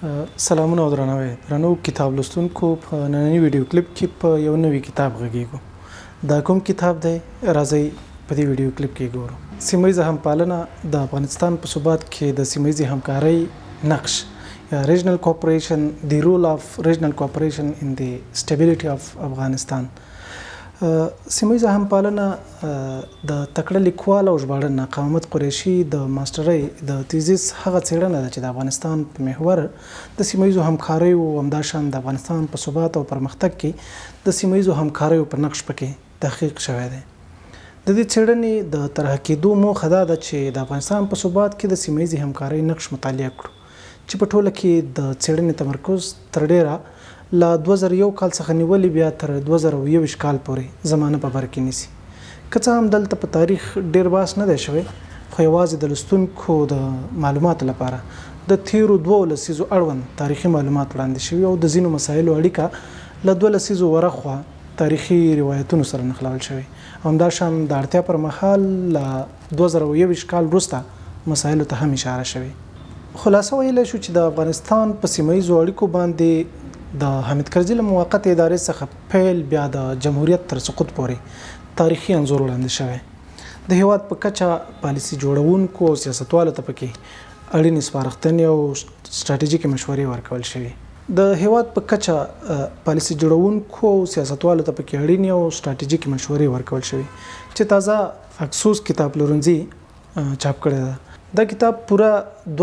سلامونه او درناوی درنو کتاب لوستونکو په نننی ویډیو کلیپ کې په یو نوی کتاب غږیږو. دا کوم کتاب دی راځي په دې ویډیو کلیپ کې ګورو. سیمه‌ییزه همپالنه د افغانستان په ثبات کې د سیمه‌ییزې همکارۍ نقش یا ریجنل کوآپریشن دی رول اف ریجنل کوآپریشن ان دی سټیبিলিټي اف افغانستان. سیمه‌ییزه همپالنه د تکړه لیکوال او ژباړن قامت قریشي د ماسترۍ د تیزیس هغه څېړنه ده چې د افغانستان په محور د سیمه‌ییزو همکاریو همداشان د افغانستان په ثبات او پرمختګ کې د سیمه‌ییزو همکاریو په نقش پکې تحقیق شوی دی. د دې څېړنې د طرح کېدو موخه دا ده چې د افغانستان په ثبات کې د سیمه‌ییزې همکارۍ نقش مطالعه کړو چې په ټوله کې د څېړنې تمرکز تر ډیره له 2001 کال څخه نیولې بیا تر 2021 کال پورې زمانه په بر کې نیسي. که څه هم دلته په تاریخ ډیر باس نه دی شوی، خو یوازې د لوستونکو د معلوماتو لپاره د تیرو 2 لسیزو اړوند تاریخي معلومات وړاندې شوي او د ځینو مسایلو اړیکه له 2 لسیزو ورخوا تاریخي روایتونو سره نښلول شوی. همداشان د اړتیا پر مهال له 2021 کال وروسته مسایلو ته هم اشاره شوې. خلاصه ویلی شو چې د افغانستان په سیمه‌ییزو اړیکو باندې د حامد کرزي له موقتې ادارې څخه پیل بیا د جمهوریت تر سقوط پورې تاریخي انځور وړاندې شوی. د هیواد په کچه پالیسي جوړونکو او سیاستوالو ته پکې اړینې سپارښتنې او سټراټیژیکې مشورې ورکول شوي. د هیواد په کچه پالیسي جوړونکو او سیاستوالو ته پکې اړینې او سټراټیژیکې مشورې ورکول شوي چې تازه اکسوس کتاب پلورنځي چاپ کړی ده. دا کتاب پوره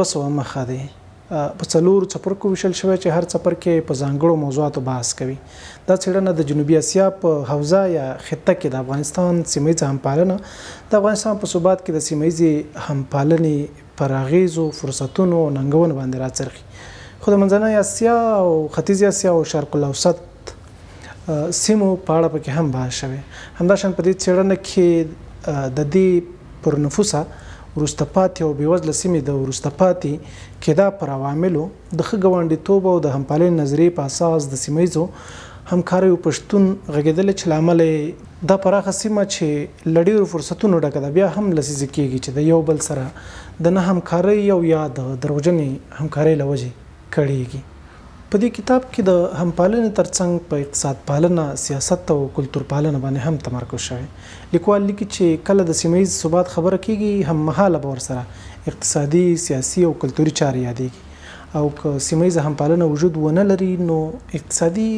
200 مخه دی. په 4 څپرکو ویشل شوی چې هر څپرکې په ځانګړو موضوعاتو بحث کوي. دا څېړنه د جنوبي اسیا په حوزه یا خطه کې د افغانستان سیمه‌ییزه همپالنه د افغانستان په ثبات کې د سیمه‌ییزې همپالنې پر اغیزو فرصتونو او ننګونو باندې راڅرخي. خو د منځنۍ اسیا او ختیځې اسیا او شرق الاوسط سیمو په اړه پکې هم بحث شوی. همداشان په دې څېړنه کې د دې پر نفوسه وروسته پاتې او بېوزله سیمې د وروسته پاتې کېدا پر عواملو د ښه ګاونډیتوب او د همپالنې نظریې په اساس د سیمه‌ییزو همکاریو په شتون غږېدلی چې له امله دا پراخه سیمه چې له ډېرو فرصتونو ډکه ده بیا هم لسیزې کېږي چې د یو بل سره د نه همکارۍ او یا د دروغجنې همکارۍ له وجې کړېږي. په دې کتاب کې د همپالنې ترڅنګ په اقتصاد پالنه، سیاست او کلتور پالنه باندې هم تمرکز شوی. لیکوال لیکي چې کله د سیمه‌ییز ثبات خبره کېږي هم مهاله به ورسره اقتصادي، سیاسي او کلتوري چارې یادېږي او که سیمه‌ییزه همپالنه وجود ونه لري نو اقتصادي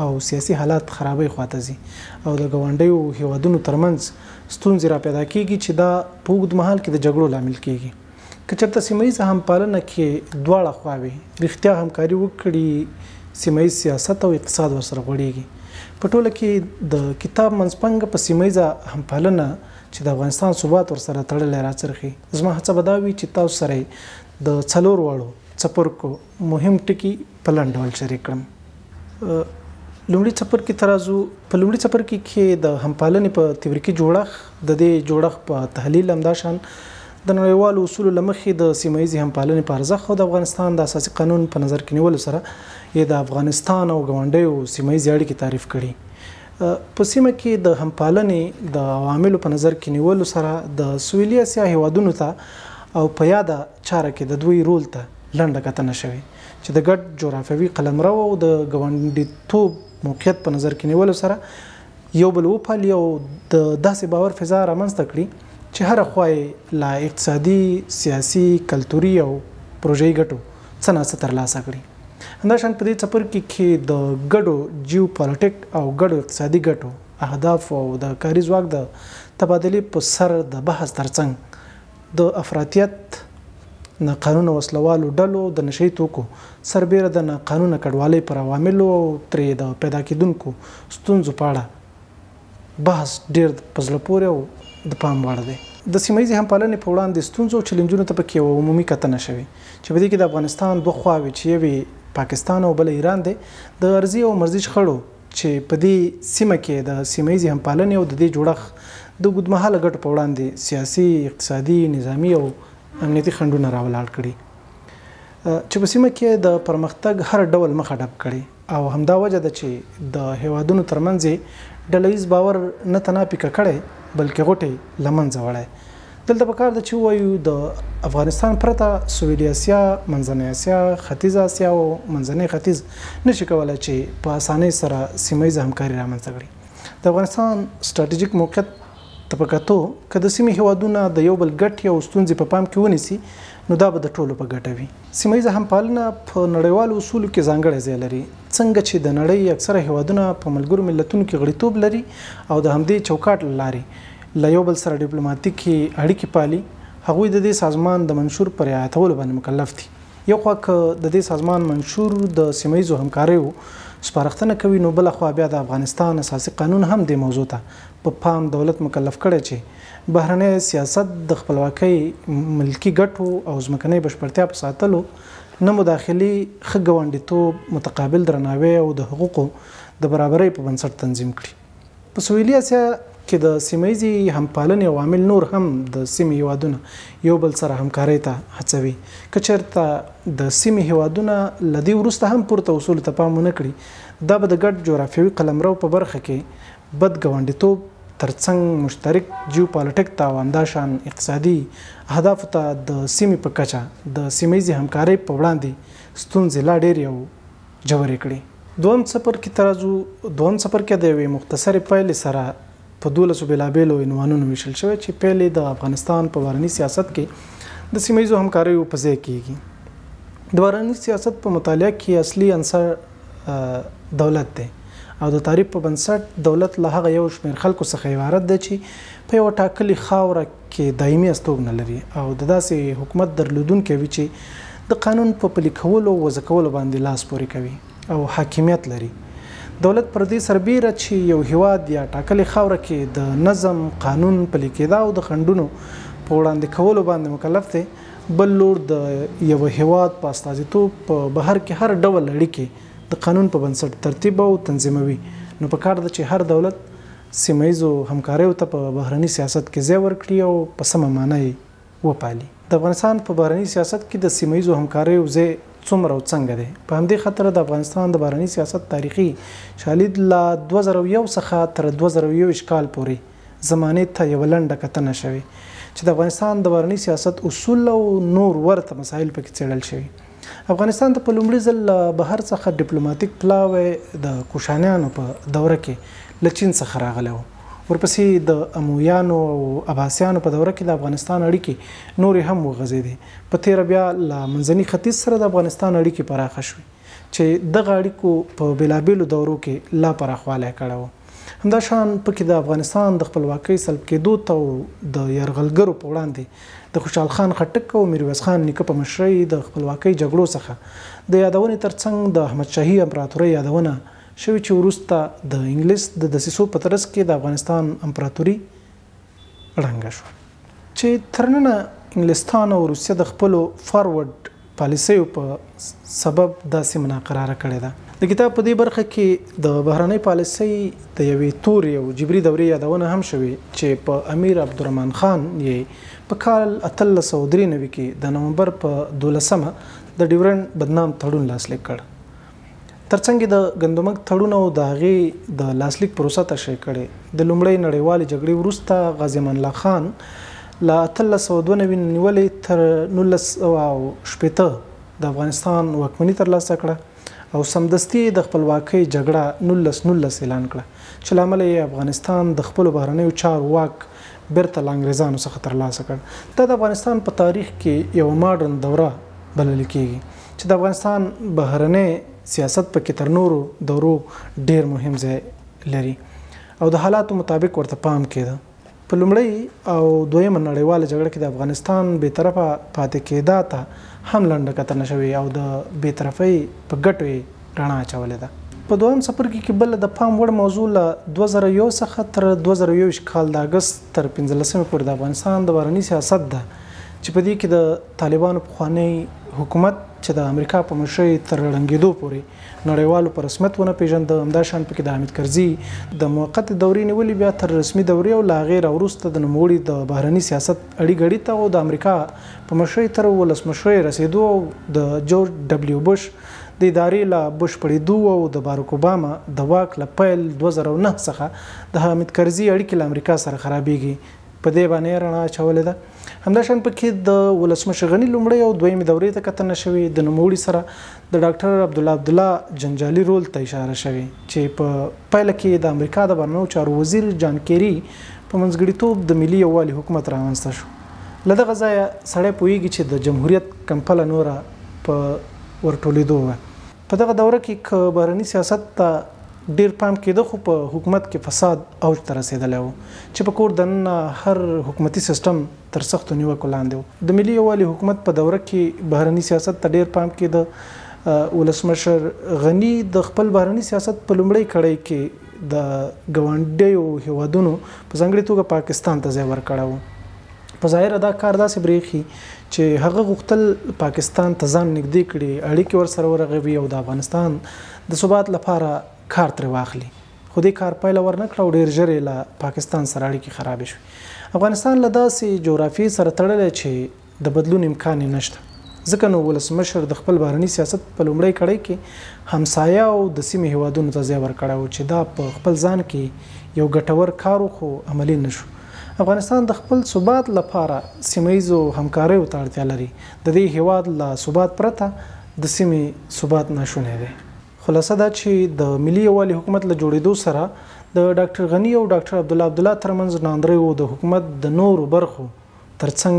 او سیاسي حالات خرابۍ خواته ځي او د ګاونډیو هیوادونو ترمنځ ستونزې را پیدا کېږي چې دا په اوږد مهال کې د جګړو لامل کېږي. که چېرته سیمه‌ییزه همپالنه کې دواړه خواوې رښتیا همکاري وکړي، سیمه‌ییز سیاست او اقتصاد ورسره غوړېږي. په ټوله کې د کتاب منځپانګه په سیمه‌ییزه همپالنه چې د افغانستان ثبات ورسره تړلی راڅرخي. زما هڅه به دا وي چې تاسو سره د 4 وړو څپرکو مهم ټکي په لنډ ډول شریک کړم. لومړي څپرکي ته راځو. په لومړي څپرکي کې د همپالنې په تیوریکي جوړښت، د دې جوړښت په تحلیل، همداشان د نړیوالو اصولو له مخې د سیمه‌ییزې همپالنې په ارزښت او د افغانستان د اساسي قانون په نظر کې نیولو سره یې د افغانستان او ګاونډیو سیمه‌ییزې اړیکې تعریف کړي. په سیمه کې د همپالنې د عواملو په نظر کې نیولو سره د سویلي اسیا هیوادونو ته او په یاده چاره کې د دوی رول ته لنډه کتنه شوې چې د ګډ جغرافیوي قلمرو او د ګاونډیتوب موقعیت په نظر کې نیولو سره یو بل وپالي او د داسې باور فضا رامنځته کړي چې هر خوا یې لا اقتصادي، سیاسي، کلتوري او پروژه‌یي ګټو څه نه څه ترلاسه کړي. همداشان په دې څپرکي کې د ګډو جیو پالیټیک او ګډو اقتصادي ګټو، اهدافو او د کاري ځواک د تبادلې په سر د بحث ترڅنګ د افراطیت، ناقانونه وسلوالو ډلو، د نشهیي توکو سربیره د ناقانونه کډوالۍ پر عواملو او ترې د پیدا کېدونکو ستونزو په اړه بحث ډېر په زړه پورې او د پام وړ دی. د سیمه‌ییزې همپالنې په وړاندې ستونزو او چیلنجونو ته پکې یوه عمومي کتنه شوې چې په دې کې د افغانستان 2 خواوې چې یوې پاکستان او بل ایران دی د ارضي او مرزي شخړو چې په دې سیمه کې د سیمه‌ییزې همپالنې او د دې جوړښت د اوږدمهاله ګټو په وړاندې سیاسي، اقتصادي، نظامي او امنیتي خنډونه راولاړ کړي چې په سیمه کې د پرمختګ هر ډول مخه ډپ کړي او همدا وجه ده چې د هیوادونو ترمنځ ډله ییز باور نه تنها پیکه کړی بلکې غوټې له منځه وړی. دلته پکار ده چې وایو د افغانستان پرته سویلي اسیا، منځنۍ اسیا، ختیځ اسیا او منځنۍ ختیځ نشي کولای چې په اسانۍ سره سیمه ییزه همکاري رامنځته کړي. د افغانستان ستراتیژیک موقعیت ته په کتو که د سیمې هیوادونه د یو بل ګټې او ستونزې په پام کې ونیسي نو دا به د ټولو په ګټه وي. سیمه ییزه همپالنه په نړیوالو اصولو کې ځانګړی ځای لري، څنګه چې د نړۍ اکثره هیوادونه په ملګرو ملتونو کې غړیتوب لري او د همدې چوکاټ له لارې له یو بل سره ډیپلوماټیکي اړیکې پالي. هغوی د دې سازمان د منشور پر رعایتولو باندې مکلف دي. یو خوا که د دې سازمان منشور د سیمه ییزو همکاریو سپارښتنه کوي نو بله خوا بیا د افغانستان اساسي قانون هم دې موضوع ته په پام دولت مکلف کړی چې بهرنی سیاست د خپلواکۍ، ملکي ګټو او ځمکنۍ بشپړتیا په ساتلو، نه مداخلي، ښه ګاونډیتوب، متقابل درناوی او د حقوقو د برابرۍ په بنسټ تنظیم کړي. په سویلي اسیا کې د سیمه ییزې همپالنې عوامل نور هم د سیمې هیوادونه یو بل سره همکارۍ ته هڅوي. که چېرته د سیمې هیوادونه له دې وروسته هم پورته اصولو ته پام ونه کړي، دا به د ګډ جغرافیوي قلمرو په برخه کې بد ګاونډیتوب ترڅنګ مشترک جیوپالیټیک ته او همداشان اقتصادي اهدافو ته د سیمې په کچه د سیمه ییزې همکارۍ په وړاندې ستونزې لا ډېرې او ژورې کړي. دویم څپرکي ته راځو. دویم څپرکی د یوې مختصرې پایلې سره په 12 بېلابېلو عنوانونو ویشل شوی چې پیلې د افغانستان په بهرني سیاست کې د سیمه ییزو همکاریو په ځای کېږي. د بهرني سیاست په مطالعه کې اصلي عنصر دولت دی او د تعریف په بنسټ دولت له هغه یو شمېر خلکو څخه عبارت دی چې په یوه ټاکلې خاوره کې دایمي استوګنه لري او د داسې حکومت درلودونکی وي چې د قانون په پلي کولو او وضع کولو باندې لاس پورې کوي او حاکمیت لري. دولت پر دې سربیره چې یو هیواد یا ټاکلې خاوره کې د نظم، قانون پلي کېدا او د خنډونو په وړاندې کولو باندې مکلف دی، بل لور د یو هیواد په استازیتوب په بهر کې هر ډول اړیکې د قانون په بنسټ ترتیب او تنظیموي. نو پکار ده چې هر دولت سیمه ییزو همکاریو ته په بهرني سیاست کې ځای ورکړي او په سمه معنا یې وپالي. د افغانستان په بهرني سیاست کې د سیمه ییزو همکاریو ځای څومره او څنګه دی؟ په همدې خاطر د افغانستان د بهرني سیاست تاریخي شالید له 2001 څخه تر 2021 کال پورې زمانې ته یوه لنډه کتنه شوې چې د افغانستان د بهرني سیاست اصول او نور ورته مسایل پکې څېړل شوي. افغانستان ته په لومړي ځل له بهر څخه ډیپلوماټیک پلاوی د کوشانیانو په دوره کې له چین څخه راغلی و. ورپسې د امویانو او عباسیانو په دوره کې د افغانستان اړیکې نورې هم وغځېدې. په تیره بیا له منځني ختیځ سره د افغانستان اړیکې پراخه شوې چې دغه اړیکو په بېلابېلو دورو کې لا پراخوالی کړی و. همداشان پکې د افغانستان د خپلواکۍ سلب کېدو ته او د یرغلګرو په وړاندې د خوشحال خان خټک او میرویس خان نیکه په مشرۍ د خپلواکۍ جګړو څخه د یادونې ترڅنګ د احمدشاهي امپراتورۍ یادونه شوی چې وروسته د انګلیس د دسیسو په ترڅ کې د افغانستان امپراتوري ړنګه شوه چې تر ننه انګلستان او روسیه د خپلو فارورډ پالیسیو په سبب داسې مناقراره کړې ده. د کتاب په دې برخه کې د بهرنۍ پالیسۍ د یوې تورې او جبري دورې یادونه هم شوې چې په امیر عبدالرحمن خان یې په کال 1893 کې د نومبر په 12مه د ډیورنډ بدنام تړون لاسلیک کړ. ترڅنګ د ګندمک تړون او د هغې د لاسلیک پروسه تشریح کړې. د لومړۍ نړیوالې جګړې وروسته غازي امان الله خان له 1892 نیولې تر 1960 د افغانستان واکمني ترلاسه کړه او سمدستي د خپلواکۍ جګړه 1919 اعلان کړه چې له امله یې افغانستان د خپلو بهرنیو چارو واک بیرته له انګریزانو څخه ترلاسه کړ. دا د افغانستان په تاریخ کې یوه ماډرن دوره بلل کېږي چې د افغانستان بهرنی سیاست پکې تر نورو دورو ډیر مهم ځای لري او د حالاتو مطابق ورته پام کېده. په لومړۍ او دویمه نړیواله جګړه کې د افغانستان بېطرفه پاتې کېدا ته هم لنډه کتنه شوې او د بېطرفۍ په ګټو یې رڼا اچولې ده. په دویم څپرکي کې بله د پام وړ موضوع له 2001 څخه تر 2021 کال د اګست تر 15مې پورې د افغانستان د بهرني سیاست ده چې په دې کې د طالبانو پخوانی حکومت چې د امریکا په مشرۍ تر ړنګېدو پورې نړیوالو په رسمیت ونه پېژنده. همداشان پکې د حامد کرزي د موقتې دورې نیولې بیا تر رسمي دورې او له هغې راوروسته د نوموړي د بهرني سیاست اړي ته او د امریکا په مشرۍ تر ولسمشرۍ رسېدو او د جورج ډبلیو بش د ادارې له بش پړېدو او د باراک اوباما د واک له پیل 2009 څخه د حامد کرزي اړیکې له امریکا سره خرابېږي. په دې باندې رڼا اچولې ده. همداشان پکې د ولسمشر غني لومړی او دویمې دورې ته کتنه شوې د نوموړي سره د ډاکټر عبدالله جنجالي رول ته اشاره شوې چې په پیل کې د امریکا د بهرنیو چارو وزیر جان کیری په منځګړیتوب د ملي یووالي حکومت رامنځته شو. له دغه ځایه سړی پوهیږي چې د جمهوریت کمپله نوره په ورټولېدو وه. په دغه دوره کې که بهرني سیاست ته ډیر پام کېده خو په حکومت کې فساد اوج ته رسېدلی و چې په کور دننه هر حکومتي سیستم تر سختو نیوکو لاندې و. د ملي یووالي حکومت په دوره کې بهرني سیاست ته ډیر پام کېده. ولسمشر غني د خپل بهرني سیاست په لومړۍ کړۍ کې د ګاونډیو هیوادونو په ځانګړې توګه پاکستان ته ځای ورکړی و. په ظاهره دا کار داسې برېښي چې هغه غوښتل پاکستان ته ځان نږدې کړي، اړیکې ورسره ورغوي او د افغانستان د ثبات لپاره کار ترې واخلي. خو دې کار پایله ورنه کړه او ډېر ژر یې له پاکستان سره اړیکې خرابې شوې. افغانستان له داسې جغرافیې سره تړلی چې د بدلون امکان یې نشته. ځکه نو ولسمشر د خپل بهرني سیاست په لومړۍ کړۍ کې همسایه او د سیمې هیوادونو ته ځای ورکړی و چې دا په خپل ځان کې یو ګټور کار خو عملي نشو. افغانستان د خپل ثبات لپاره سیمهیزو همکاریو ته اړتیا لري. د دې هیواد له ثبات پرته د سیمې ثبات ناشونی دی. خلاصه دا چې د ملي یووالي حکومت له جوړېدو سره د ډاکټر غني او ډاکټر عبدالله ترمنځ ناندریو د حکومت د نورو برخو ترڅنګ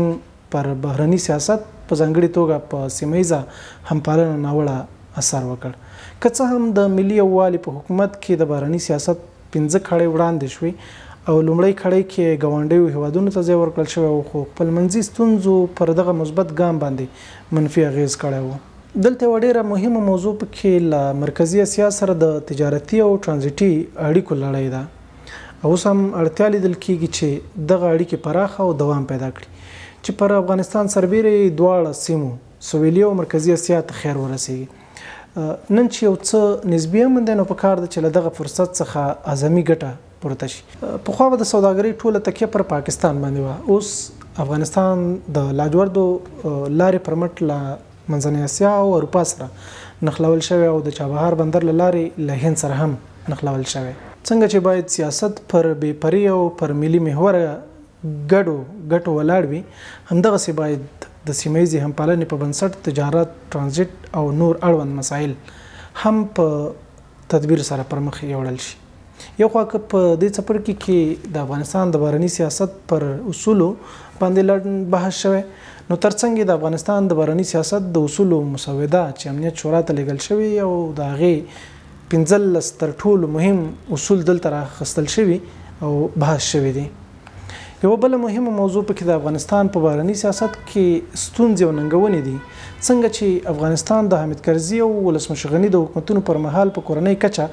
پر بهرني سیاست په ځانګړې توګه په سیمهیزه همپالنه ناوړه اثر وکړ. که څه هم د ملي یووالي په حکومت کې د بهرني سیاست 5 کړۍ وړاندې شوې او لومړی کړۍ کې ګاونډیو هیوادونو ته ځای ورکړل شوی او خو خپلمنځي ستونزو پر دغه مثبت ګام باندې منفي اغیز کړی و. دلته یوه ډېره مهمه موضوع پکې له مرکزي اسیا سره د تجارتي او ټرانزیټي اړیکو لړۍ ده. اوس هم اړتیا لیدل کېږي چې دغه اړیکې پراخه او دوام پیدا کړي چې پر افغانستان سربیرې دواړه سیمو سویلي او مرکزي اسیا ته خیر ورسېږي. نن چې یو څه نسبي امن دی نو پکار ده چې له دغه فرصت څخه اعظمي ګټه پورته شي. پخوا به د سوداګرۍ ټوله تکیه پر پاکستان باندې وه. اوس افغانستان د لاجوردو لارې پر مټ له منځنۍ اسیا او اروپا سره نښلول شوی او د چابهار بندر له لارې له هند سره هم نښلول شوی. څنګه چې باید سیاست پر بې پرې او پر ملي محوره ګټو ولاړ وي، همدغسې باید د سیمهیزې همپالنې په بنسټ تجارت، ټرانزیټ او نور اړوند مسایل هم په تدبیر سره پر مخ یوړل شي. یو خوا که په دې څپرکي کې د افغانستان د بهرني سیاست پر اصولو باندې لږ بحث شوی، نو ترڅنګ د افغانستان د بهرني سیاست د اصولو مسوده چې امنیت شورا ته لیږل شوي او د هغې 15 تر ټولو مهم اصول دلته راخیستل شوي او بحث شوي دي. یوه بله مهمه موضوع پکې د افغانستان په بهرني سیاست کې ستونزې او ننګونې دي. څنګه چې افغانستان د حامد کرزي او ولسمشر غني د حکومتونو پر مهال په کورنۍ کچه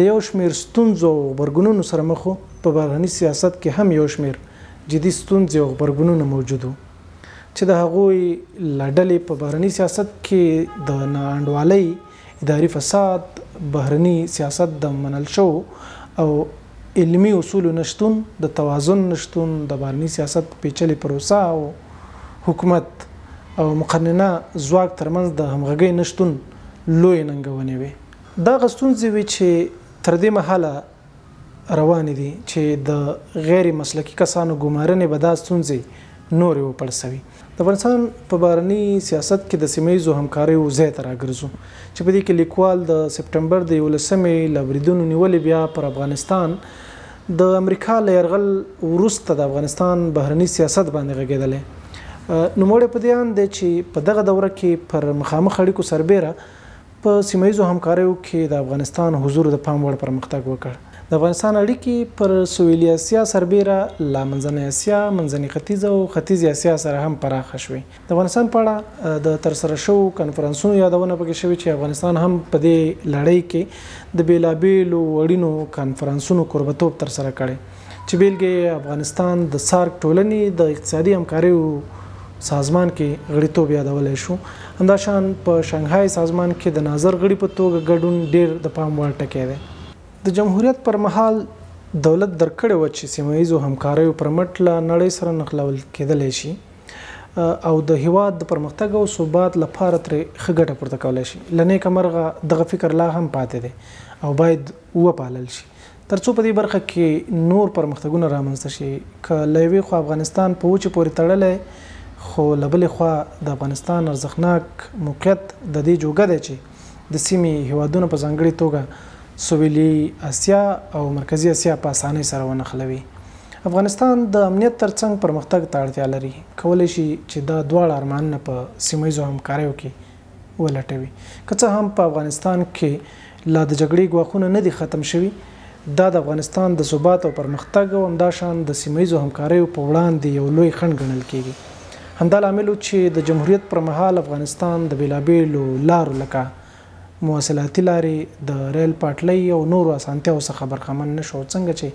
له یو شمېر ستونزو او غبرګونونو سره مخ و، په بهرني سیاست کې هم یو شمېر جدي ستونزې او غبرګونونه موجود وو چې د هغوی له ډلې په بهرني سیاست کې د ناانډوالۍ، اداري فساد، بهرني سیاست د منل شو او علمي اصولو نشتون، د توازن نشتون، د بهرني سیاست پیچلې پروسه او حکومت او مقننه ځواک ترمنځ د همغږۍ نشتون لوی ننګونې وې. دغه ستونزې وې چې تر دې مهاله روانې دي چې د غیر مسلکي کسانو ګمارنې به دا ستونزې نورې وپړسوي. د افغانستان په بهرني سیاست کې د سیمهیزو همکاریو ځای ته راګرځو چې په دې کې لیکوال د سپټمبر د 11 له بریدونو نیولې بیا پر افغانستان د امریکا له یرغل وروسته د افغانستان بهرني سیاست باندې غږېدلی. نوموړی په دې اند دی چې په دغه دوره کې پر مخامخ اړیکو سربیره په سیمهیزو همکاریو کې د افغانستان حضور د پام وړ پرمختګ وکړ. د افغانستان اړیکې پر سویلي اسیا سربیره له منځنۍ اسیا، منځنۍ ختیځ او ختیځې اسیا سره هم پراخه شوې. د افغانستان په اړه د ترسره شوو کنفرانسونو یادونه پکې شوې چې افغانستان هم په دې لړۍ کې د بېلابېلو وړینو کنفرانسونو کوربتوب ترسره کړی چې بیلګې افغانستان د سارک ټولنې د اقتصادي همکاریو سازمان کې غړیتوب یادولی شو. همداشان په شانګهای سازمان کې د ناظر غړي په توګه ګډون ډېر د پام وړ ټکی دی. د جمهوریت پر مهال دولت درکړی و چې سیمهیزو همکاریو پر مټ له نړۍ سره نښلول کېدلی شي او د هیواد د پرمختګ او ثبات لپاره ترې ښه ګټه پورته کولی شي. له نیکه مرغه دغه فکر لا هم پاتې دی او باید وپالل شي. تر څو په دې برخه کې نور پرمختګونه رامنځته شي که له یوې خوا افغانستان په وچې پورې تړلی خو له بلې خوا د افغانستان ارزښتناک موقعیت د دې جوګه دی چې د سیمې هیوادونو په ځانګړې توګه سویلي اسیا او مرکزی اسیا په اسانۍ سره ونښلوي. افغانستان د امنیت ترڅنګ پرمختګ ته اړتیا لري، کولی شي چې دا دواړه ارمانونه په سیمه ییزو همکاریو کې ولټوي. که څه هم په افغانستان کې لا د جګړې ګواښونه نه دي ختم شوي، دا د افغانستان د ثبات او پرمختګ او همداشان د سیمه ییزو همکاریو په وړاندې یو لوی خنډ ګڼل کیږي. همدا لامل چې د جمهوریت پر مهال افغانستان د بیلابیلو لارو لکه مواصلاتي لارې، د ریل پټلۍ او نورو اسانتیاو څخه برخمن نشو، څنګه چې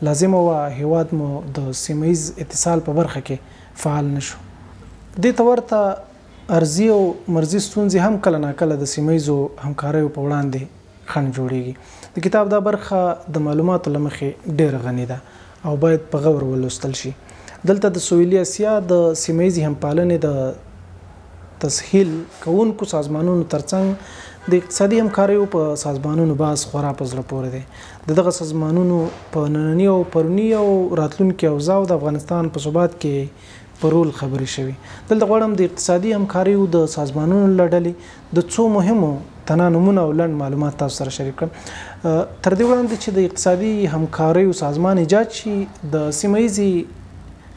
لازمه وه هیواد مو د سیمه ییز اتصال په برخه کې فعال نشو. دې ته ورته ارضي او مرضي ستونزې هم کله ناکله د سیمه ییزو همکاریو په وړاندې خنډ جوړیږي. د کتاب دا برخه د معلوماتو له مخې ډېره غني ده او باید په غور ولوستل شي. دلته د سویلي اسیا د سیمه ییزې همپالنې د تسهیل کوونکو سازمانونو ترڅنګ د اقتصادي همکاریو په سازمانونو باز خورا په زړه پورې دی. دغه سازمانونو په ننني او پروني او راتلونکي اوضاع د افغانستان په ثبات کې په رول خبرې شوي. دلته غواړم د اقتصادي همکاریو د سازمانونو له ډلې د څو مهمو تنها نومونه او لنډ معلومات تاسو سره شریک کړم. تر دې وړاندې چې د اقتصادي همکاریو سازمان ایجاد شي، د سیمه ییزې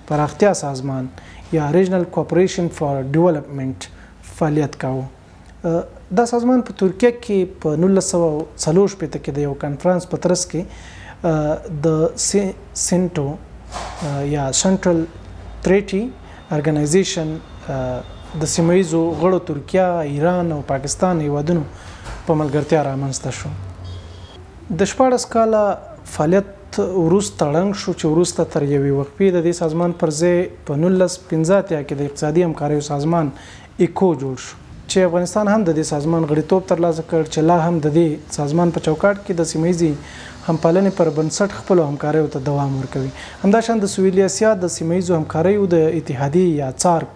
پراختیا سازمان یا ریجنل کوآپریشن فار ډیولپمنټ فعالیت کاوه. دا سازمان په ترکیه کې په 1946 کې د یو کانفرنس په ترڅ کې د سینټو یا سنټرل تریټي ارګنایزیشن د سیمه ییزو غړو ترکیه، ایران او پاکستان هیوادونو په ملګرتیا رامنځته شو. د 14 کاله فعالیت وروسته ړنګ شو چې وروسته تر یوې وقفې د دې سازمان پر ځای په 1985 کې د اقتصادي همکاریو سازمان ایکو جوړ شو چې افغانستان هم د دې سازمان غړیتوب ترلاسه کړ، چې لا هم د دې سازمان په چوکاټ کې د سیمه ییزې همپالنې پر بنسټ خپلو همکاریو ته دوام ورکوي. همداشان د سویلي اسیا د سیمه ییزو همکاریو د اتحادیې یا څارک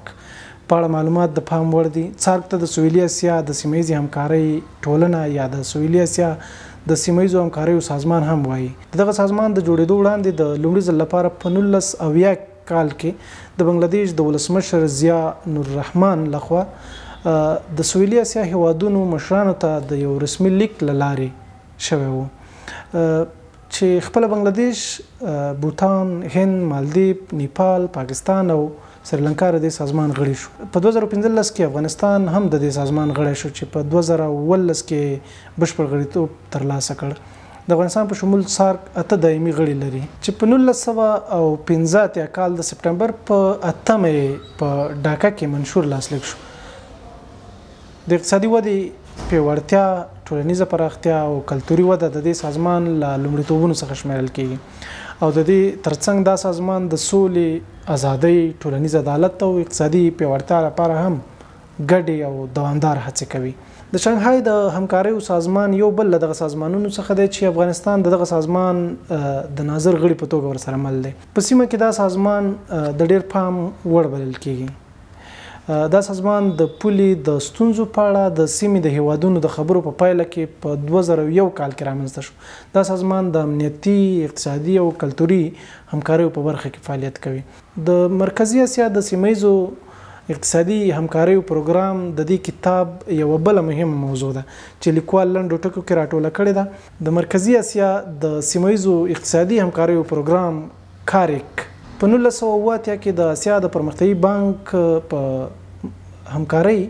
په اړه معلومات د پام وړ دي. څارک ته د سویلي اسیا د سیمه ییزې همکارۍ ټولنه یا د سویلي اسیا د سیمه ییزو همکاریو سازمان هم وایي. دغه سازمان د جوړېدو وړاندې د لومړي ځل لپاره په 1980 کال کې د بنگلادیش د ولسمشر ضیا نورالرحمن لخوا د سویلي اسیا هیوادونو مشرانو ته د یو رسمي لیک له لارې شوی و چې خپل بنگلادیش، بوتان، هند، مالدیپ، نیپال، پاکستان او سریلانکا د دې سازمان غړي شو. په 2015 کې افغانستان هم د دې سازمان غړی شو چې په 2019 کې بشپړ غړیتوب ترلاسه کړ. د افغانستان په شمول سارک 8 دایمي غړي لري چې په 1915 کال د سپټمبر په 8 په ډاکا کې منشور لاسلیک شو. د اقتصادي ودې پیاوړتیا، ټولنیزه پراختیا او کلتوري وده د دې سازمان له لومړیتوبونو څخه شمیرل کیږي او د دې ترڅنګ دا سازمان د سولې، ازادۍ، ټولنیز عدالت او اقتصادي پیاوړتیا لپاره هم ګډې او دوامدار هڅې کوي. د شانګهای د همکاریو سازمان یو بل دغه سازمانونو څخه دی چې افغانستان دغه سازمان د ناظر غړي په توګه ورسره مل دی. په سیمه کې دا سازمان د ډیر پام وړ بلل کیږي. دا سازمان د پولي د ستونزو په اړه د سیمې د هیوادونو د خبرو په پایله کې په 2001 کال کې رامنځته شو. دا سازمان د امنیتي، اقتصادي او کلتوري همکاریو په برخه کې فعالیت کوي. د مرکزی اسیا د سیمه ییزو اقتصادي همکاریو پروګرام د دې کتاب یو بل مهمه موضوع ده چې لیکوال لنډو ټکو کې راټوله کړې ده. د مرکزی اسیا د سیمه ییزو اقتصادي همکاریو پروګرام کاریک په 1980 کې د اسیا د پرمختیایي بانک په همکارۍ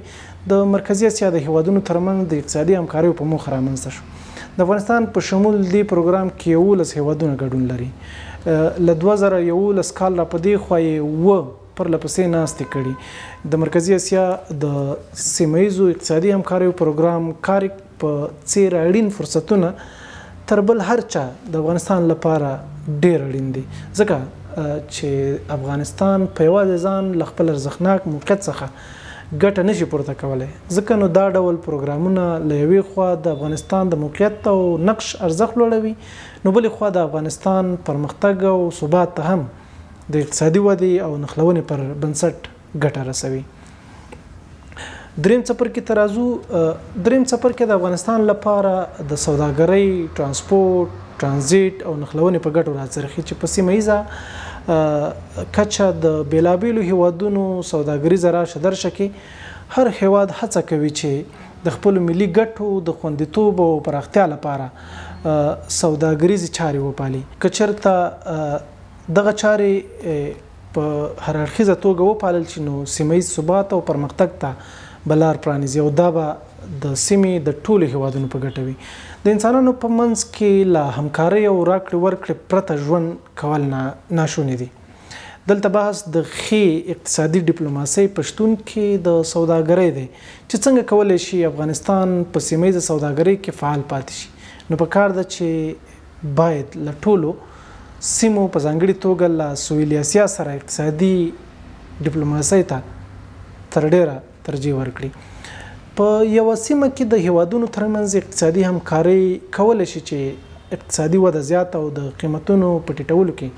د مرکزی اسیا د هیوادونو ترمنځ د اقتصادي همکاریو په موخه رامنځته شو. د افغانستان په شمول دې پروګرام کې 11 هیوادونه ګډون لري. له 2011 کال را په دې خوا یې پرله پسې ناستې کړي. د مرکزی اسیا د سیمه ییزو اقتصادي همکاریو پروګرام کاریک په څیر اړین فرصتونه تر بل هر چا د افغانستان لپاره ډیر اړین دي، ځکه چې افغانستان په یوازې ځان له خپل ارزښتناک موقعیت څخه ګټه نشي پورته کولی. ځکه نو دا ډول پروګرامونه له یوې خوا د افغانستان د موقعیت او نقش ارزښت لوړوي، نو بلې خوا د افغانستان پرمختګ او ثبات ته هم د اقتصادي ودې او نښلونې پر بنسټ ګټه رسوي. دریم څپرکي د افغانستان لپاره د سوداګرۍ، ترانسپورټ، ترانزیت او نښلونې په ګټو راڅرخي چې په سیمه ییزه کچه د بیلابیلو هیوادونو سوداګریزه راشه درشه کې هر هیواد هڅه کوي چې د خپل ملي ګټو د خوندیتوب او پراختیا لپاره سوداګریزي چارې وپالي. که چېرته دغه چارې په هر اړخیزه توګه وپالل شي نو سیمه ییز ثبات او پرمختګ ته به لار پرانیزي او دا به د سیمې د ټولو هیوادونو په ګټه وي. د انسانانو په منځ کې له همکارۍ او راکړې ورکړې پرته ژوند کول ناشوني دي. دلته بحث د ښې اقتصادي ډیپلوماسۍ په شتون کې د سوداګرۍ دی چې څنګه کولی شي افغانستان په سیمه ییزه سوداګرۍ کې فعال پاتې شي. نو پکار ده چې باید له ټولو سیمو په ځانګړې توګه له سویلي اسیا سره اقتصادي ډیپلوماسۍ ته تر ډیره ترجیح ورکړي. په یوه سیمه کې د هیوادونو ترمنځ اقتصادي همکارۍ کولی شي چې اقتصادي وده زیاته او د قیمتونو په ټیټولو کې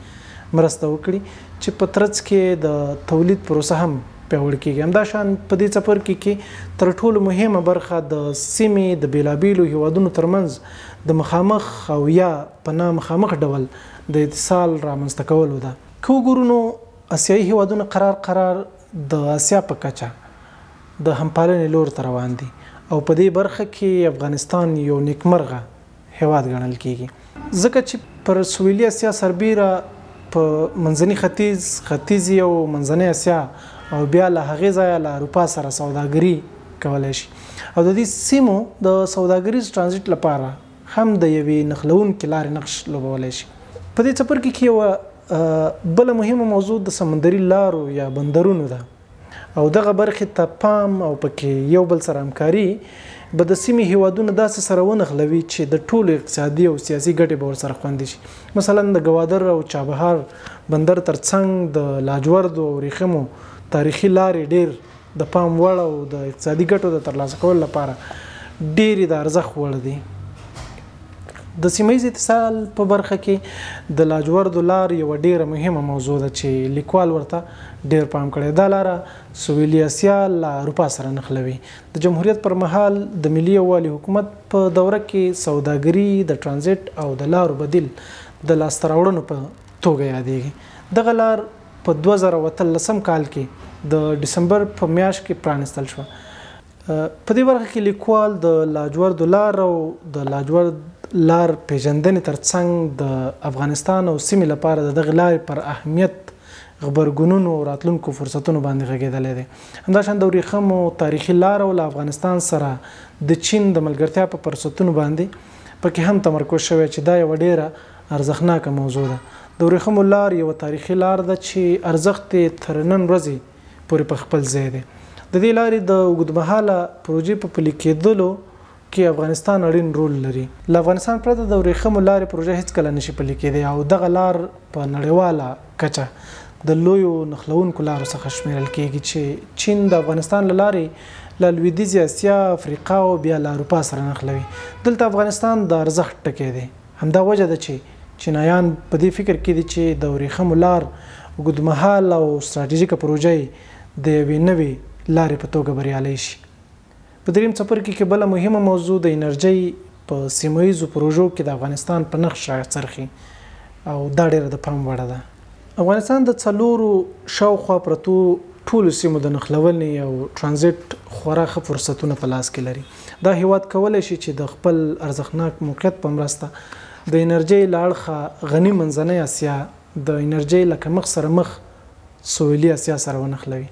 مرسته وکړي چې په ترڅ کې د تولید پروسه هم پیاوړې کیږي. همداشان په دې څپرکي کې تر ټولو مهمه برخه د سیمې د بیلابیلو هیوادونو ترمنځ د مخامخ او یا په نامخامخ ډول د اتصال رامنځته کولو ده. که وګورو نو اسیایي هیوادونه قرار د اسیا په کچه د همپالنې لور ته روان دي او په دې برخه کې افغانستان یو نیکمرغه هیواد ګڼل کیږي ځکه چې پر سویلي اسیا سربیره په منځني ختیځي او منځنۍ اسیا او بیا له هغې ځایه له اروپا سره سوداګري کولی شي او د دې سیمو د سوداګریز ترانزیت لپاره هم د یوې نښلونکې لارې نقش لوبولی شي. په دې څپرکي کې یوه بله مهمه موضوع د سمندري لارو یا بندرونو ده او دغه برخې ته پام او پکې یو بل سره همکاري به د سیمې هیوادونه داسې سره ونښلوي چې د ټولو اقتصادي او سیاسي ګټې به ورسره خوندي شي. مثلا د ګوادر او چابهار بندر ترڅنګ د لاجوردو او ریخمو تاریخي لارې ډېر د پام وړ او د اقتصادي ګټو د ترلاسه کولو لپاره ډېرې د ارزښت وړ دي. د سیمه ییز اتصال په برخه کې د لاجوردو لار یوه ډېره مهمه موضوع ده چې لیکوال ورته ډېر پام کړی. دا لاره سویلي اسیا له اروپا سره نښلوي. د جمهوریت پر مهال د ملي یووالي حکومت په دوره کې سوداګري د ترانزیت او د لارو بدیل د لاسته راوړنو په توګه یادېږي. دغه لار په 2013 کال کې د ډسمبر په میاشت کې پرانستل شوه. په دې برخه کې لیکوال د لاجوردو لار او د لاجورد لار پیژندنې ترڅنګ د افغانستان او سیمې لپاره د دغې لارې پر اهمیت غبرګونونو او راتلونکو فرصتونو باندې غږېدلی دی. همداشان د ورېښمو تاریخي لاره له افغانستان سره د چین د ملګرتیا په فرصتونو باندې پکې هم تمرکز شوی چې دا یوه ډېره ارزښتناکه موضوع ده. د ورېښمو لار یوه تاریخي لار ده چې ارزښت یې تر نن ورځې پورې په خپل ځای دی. د دې لارې د اوږدمهاله پروژې په پلي کېدلو کې افغانستان اړین رول لري. له افغانستان پرته د ورېښمو لارې پروژه هیڅکله نشي پلي کېدی او دغه لار په نړیواله کچه د لویو نښلونکو لارو څخه شمیرل کېږي چې چین د افغانستان له لارې له لویدیځې اسیا، افریقا او بیا له اروپا سره نښلوي. دلته افغانستان د ارزښت ټکی دی. همدا وجه ده چې چینایان په دې فکر کې دي چې د ورېښمو لار اوږدمهاله او ستراتیژیکه پروژه د یوې نوې لارې په توګه بریالی شي. په دریم څپرکي کې بله مهمه موضوع د انرژۍ په سیمه ییزو پروژو کې د افغانستان په نقش راڅرخي او دا ډېره د پام وړ ده. افغانستان د څلورو شاوخوا پرتو ټولو سیمو د نښلونې او ترانزیت خورا ښه فرصتونه په لاس کې لري. دا هیواد کولی شي چې د خپل ارزښتناک موقعیت په مرسته د انرژۍ له اړخه غني منځنۍ اسیا د انرژۍ له کمښت سره مخ سویلي اسیا سره ونښلوي.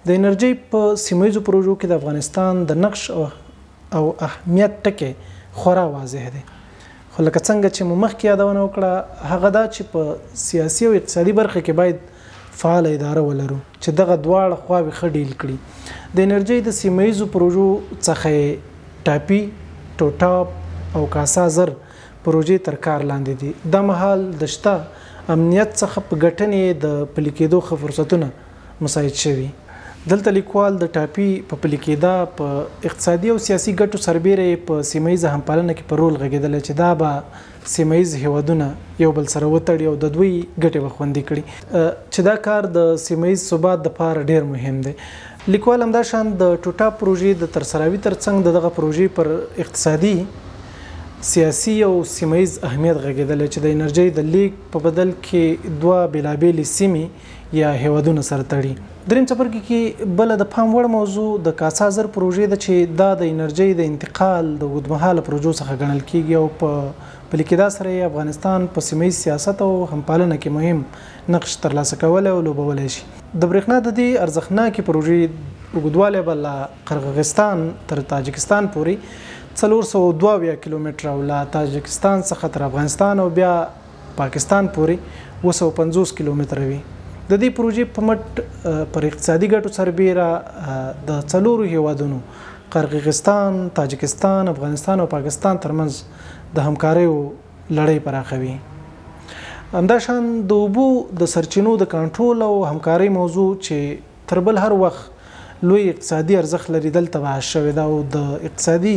د انرژۍ په سیمه ییزو پروژو کې د افغانستان د نقش او اهمیت ټکی خورا واضح دی. خو لکه څنګه چې مو مخکې یادونه وکړه هغه دا چې په سیاسي او اقتصادي برخه کې باید فعاله اداره ولرو چې دغه دواړه خواوې ښه ډیل کړي. د انرژۍ د سیمه ییزو پروژو څخه ټاپي، ټوټاپ او کاسا زر پروژې تر کار لاندې دي. دا مهال د شته امنیت څخه په ګټنې د پلي کېدو ښه فرصتونه مساعد شوي. دلته لیکوال د ټاپي په پلي کېدا په اقتصادي او سیاسي ګټو سربیره په سیمه ییزه همپالنه کې په رول غږېدلی چې دا به سیمه ییز هیوادونه یو بل سره وتړي او د دوی ګټې به خوندي کړي چې دا کار د سیمه ییز ثبات دپاره ډېر مهم دی. لیکوال همداشان د ټوټاپ پروژې د ترسروي ترڅنګ دغه پروژې پر اقتصادي سیاسي او سیمایي اهمیت غږیدل چې د انرژي د لیک په بدل کې دوه بېلابېلې سیمې یا هیوادونه سره تړي. دریم څپرکي کې بل د پام وړ موضوع د کاسا زر پروژې ده چې دا د انرژي د انتقال د اوږدمهاله پروژو څخه ګڼل کیږي او په لیکدا سره افغانستان په سیمایي سیاست او همپالنه کې مهم نقش ترلاسه کولی او لوبولی شي. د برېښنا د دې ارزښتناکې پروژې اوږدوالی به له قرغیزستان تر تاجکستان پورې 422 کیلومتره او له تاجکستان څخه تر افغانستان او بیا پاکستان پورې 250 کیلومتره وي. د دې پروژې په مټ پر اقتصادي ګټو سربیره د 4 هیوادونو قرغیزستان، تاجکستان، افغانستان او پاکستان ترمنځ د همکاریو لړۍ پراخوي. همداشان د اوبو د سرچینو د کنټرول او همکارۍ موضوع چې تر بل هر وخت لوی اقتصادي ارزښت لري دلته بحث شوی دا او د اقتصادي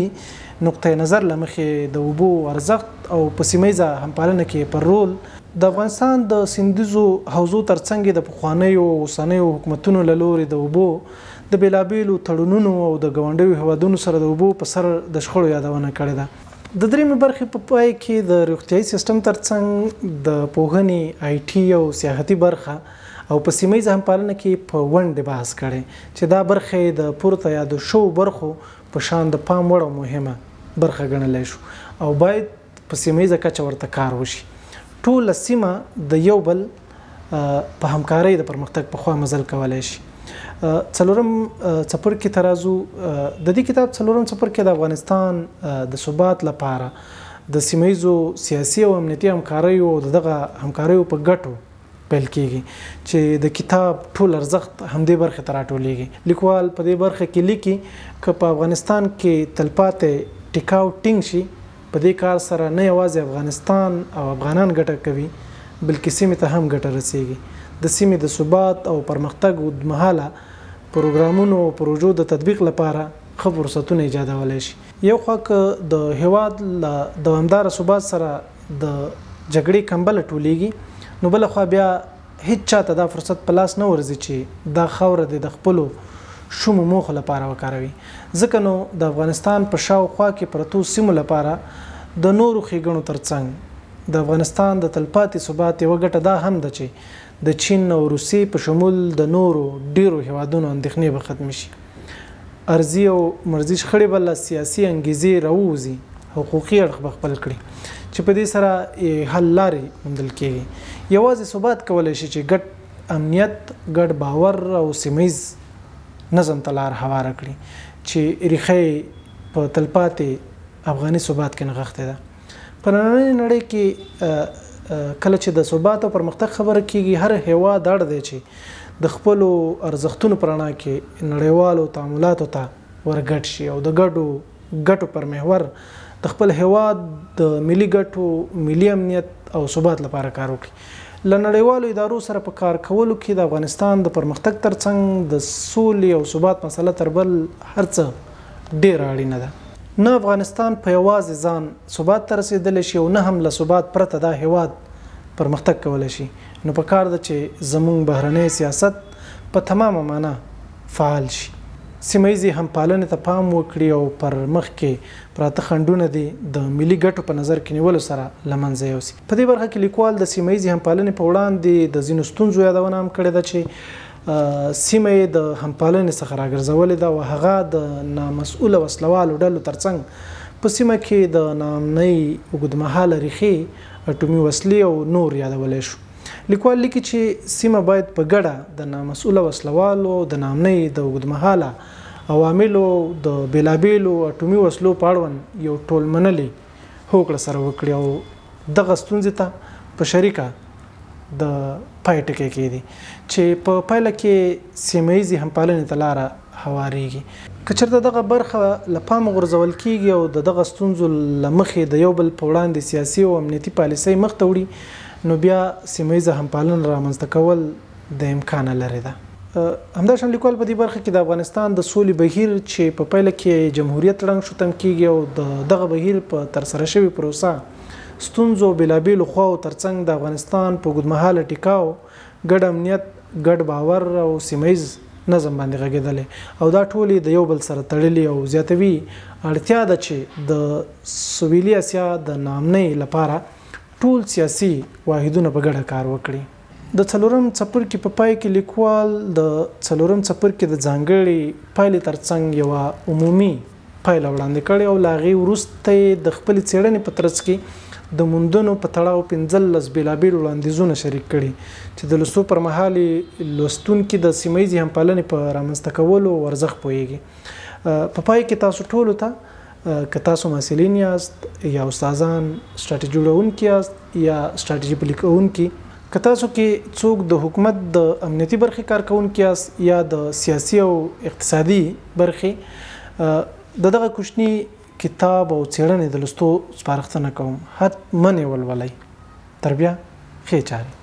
نقطه نظر له مخې د اوبو ارزښت او په سیمایي همپالنه کې پر رول د افغانستان د سیندیزو حوزو ترڅنګ د پخوانیو او اوسنیو حکومتونو له لوري د اوبو د بېلابېلو تړونونو او د ګاونډیو هیوادونو سره د اوبو په سر د شخړو یادونه کړې ده. د دریمې برخې په پای کې د روغتیايي سیستم ترڅنګ د پوهنې آی ټي او سیاحتي برخه او په سیمایي همپالنه کې په ونډې بحث کړی چې دا برخې د پورته یادو شو برخو په شان د پام وړ او مهمه برخه ګڼلی شو او باید په سیمایي کچه ورته کار وشي. ټوله سیمه د یو بل په همکارۍ د پرمختګ په خوا مزل کولی شي. څلورم څپرکي ته راځو. د دې کتاب څلورم څپرکي د افغانستان د ثبات لپاره د سیمایي سیاسي او امنیتي همکاریو او دغه همکاریو په ګټو پیل کیږي چې د کتاب ټول ارزښت همدې برخې ته راټولیږي. لیکوال په دې برخه کې لیکي که په افغانستان کې تلپاتې ټیکاو ټینګ شي په دې کار سره نه یوازې افغانستان او افغانان ګټه کوي بلکې سیمې ته هم ګټه رسیږي. د سیمې د ثبات او پرمختګ اوږدمهاله پروګرامونو او پروژو د تطبیق لپاره ښه فرصتونه ایجادولی شي. یو خوا که د هیواد له دوامداره ثبات سره د جګړې کمبله ټولیږي نو بل خو بیا هیڅ چاته دا فرصت په لاس نه ورځي چې دا خاوره د خپلو شومو موخو لپاره وکاروي. ځکه نو د افغانستان په شاوخوا کې پرتو سیمو لپاره د نورو ښېګڼو ترڅنګ د افغانستان د تلپاتې ثبات یوه ګټه دا هم ده چې د چین او روسیې په شمول د نورو ډیرو هیوادونو اندېښنې به ختمې شي. ارضي او مرضي شخړې به له سیاسي انګیزې راووځي، حقوقي اړخ به خپل کړي چې په دې سره حل لارې موندل کېږي. یوازې ثبات کولی شي چې ګډ امنیت، ګډ باور او سیمایي نظم ته لار هواره کړي چې ریښه په تلپاتې افغاني ثبات کې نغښتې ده. په نننۍ نړۍ کې کله چې د ثبات او پرمختګ خبره کېږي هر هیواد اړ دی چې د خپلو ارزښتونو په رڼا کې نړیوالو تعاملاتو ته ورګډ شي او د ګټو پر محور د خپل هیواد د ملي ګټو، ملي امنیت او ثبات لپاره کار وکړي. له نړیوالو ادارو سره په کار کولو کې د افغانستان د پرمختګ ترڅنګ د سولې او ثبات مسله تر بل هر څه ډېره اړینه ده. نه افغانستان په یوازې ځان ثبات ته رسېدلی شي او نه هم له ثبات پرته دا هیواد پرمختګ کولی شي. نو په کار ده چې زموږ بهرنی سیاست په تمامه معنا فعال شي، سیمایي همپالنې ته پام وکړي او پر مخ کې پراته خنډونه دي د ملي ګټو په نظر کې نیولو سره له منځه یوسي. په دې برخه کې لیکوال د سیمایي همپالنې په وړاندې د ځینو ستونزو یادونه هم کړې ده چې سیمه یې د همپالنې څخه راګرځولې ده او هغه د نامسؤله وسلوالو ډلو ترڅنګ په سیمه کې د ناامنۍ اوږدمهاله ریښې، اټومي وسلې او نور یادولی شو. لیکوال لیکي چې سیمه باید په ګډه د نامسؤله وسلوالو د ناامنۍ د اوږدمهاله عواملو د بېلابېلو اټومي وسلو په اړوند یو ټول منلې هوکړه سره وکړي او دغه ستونزې ته په شریکه د پای ټکی کېږي چې په پایله کې سیمایي همپالنې ته لاره هوارېږي. که چېرته دغه برخه له پامه غورځول کېږي او د دغه ستونزو له مخې د یو بل په وړاندې سیاسي او امنیتي پالیسۍ مخته وړي نو بیا سیمایي همپالنه رامنځته کول د امکانه لرې ده. همداشان لیکوال په دې برخه کې د افغانستان د سولې بهیر چې په پیله کې جمهوریت ړنګ شتم کېږي او دغه بهیر په ترسره شوې پروسه ستونزو بېلابېلو خواو ترڅنګ د افغانستان په اوږدمهاله ټیکاو، ګډ امنیت، ګډ باور او سیمایي نظم باندې غږېدلی او دا ټولې د یو بل سره تړلي او زیاتوي اړتیا ده چې د سویلي اسیا د نامنۍ لپاره ټول سیاسي واحدونه په ګډه کار وکړي. د څلورم څپرکي په پای کې لیکوال د څلورم څپرکي د ځانګړي پایلې ترڅنګ یوه عمومي پایله وړاندې کړې او له هغې وروسته د خپلې څېړنې په ترڅ کې د موندنو په تړاو 15 بېلابېل وړاندیزونه شریک کړي چې د لوستو پر مهال لوستونکي د سیمه ییزې همپالنې په رامنځته کولو ورزښت پوهیږي. په پای کې تاسو ټولو ته که تاسو محصلین یاست یا استادان سټراټیجي جوړونکي یاست یا سټراټیجي پلي کوونکي، که تاسو کې څوک د حکومت د امنیتي برخې کارکوونکي یاست یا د سیاسي او اقتصادي برخې، دغه کوچني کتاب او څېړنې د لوستو سپارښتنه کوم. حتماً یې ولولئ. تر بیا ښې چارې.